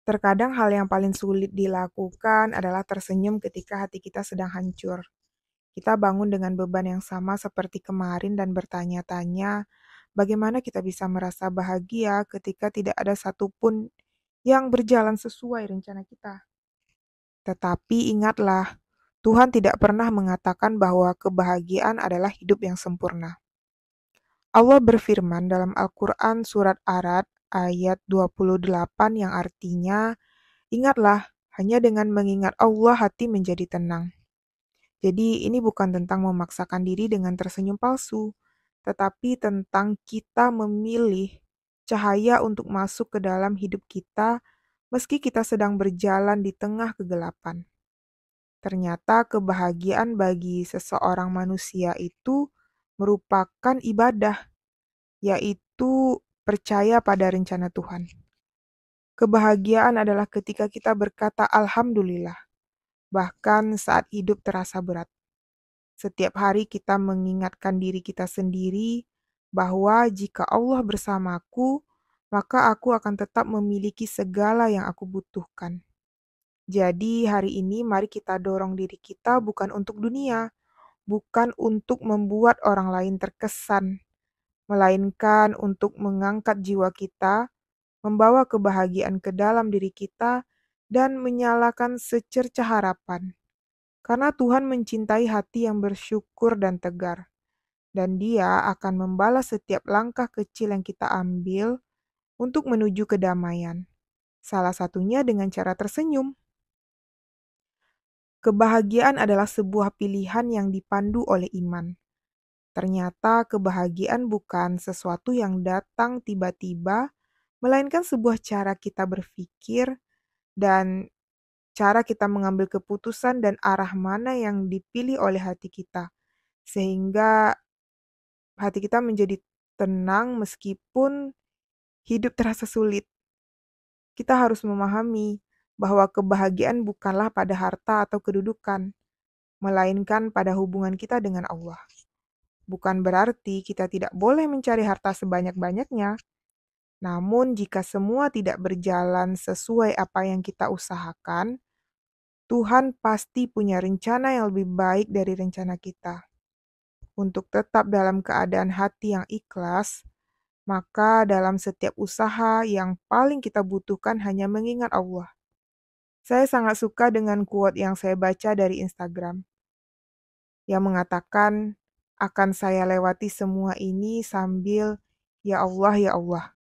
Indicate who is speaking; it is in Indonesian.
Speaker 1: Terkadang hal yang paling sulit dilakukan adalah tersenyum ketika hati kita sedang hancur. Kita bangun dengan beban yang sama seperti kemarin dan bertanya-tanya, bagaimana kita bisa merasa bahagia ketika tidak ada satupun yang berjalan sesuai rencana kita. Tetapi ingatlah, Tuhan tidak pernah mengatakan bahwa kebahagiaan adalah hidup yang sempurna. Allah berfirman dalam Al-Quran surat Ar-Ra'd ayat 28 yang artinya, ingatlah, hanya dengan mengingat Allah hati menjadi tenang. Jadi ini bukan tentang memaksakan diri dengan tersenyum palsu, tetapi tentang kita memilih cahaya untuk masuk ke dalam hidup kita meski kita sedang berjalan di tengah kegelapan. Ternyata kebahagiaan bagi seseorang manusia itu merupakan ibadah, yaitu percaya pada rencana Tuhan. Kebahagiaan adalah ketika kita berkata Alhamdulillah, bahkan saat hidup terasa berat. Setiap hari kita mengingatkan diri kita sendiri bahwa jika Allah bersamaku, maka aku akan tetap memiliki segala yang aku butuhkan. Jadi hari ini mari kita dorong diri kita bukan untuk dunia, bukan untuk membuat orang lain terkesan, melainkan untuk mengangkat jiwa kita, membawa kebahagiaan ke dalam diri kita, dan menyalakan secercah harapan. Karena Tuhan mencintai hati yang bersyukur dan tegar, dan Dia akan membalas setiap langkah kecil yang kita ambil untuk menuju kedamaian. Salah satunya dengan cara tersenyum. Kebahagiaan adalah sebuah pilihan yang dipandu oleh iman. Ternyata kebahagiaan bukan sesuatu yang datang tiba-tiba, melainkan sebuah cara kita berpikir dan cara kita mengambil keputusan dan arah mana yang dipilih oleh hati kita. Sehingga hati kita menjadi tenang meskipun hidup terasa sulit. Kita harus memahami bahwa kebahagiaan bukanlah pada harta atau kedudukan, melainkan pada hubungan kita dengan Allah. Bukan berarti kita tidak boleh mencari harta sebanyak-banyaknya, namun jika semua tidak berjalan sesuai apa yang kita usahakan, Tuhan pasti punya rencana yang lebih baik dari rencana kita. Untuk tetap dalam keadaan hati yang ikhlas, maka dalam setiap usaha yang paling kita butuhkan hanya mengingat Allah. Saya sangat suka dengan quote yang saya baca dari Instagram, yang mengatakan, akan saya lewati semua ini sambil, ya Allah, ya Allah.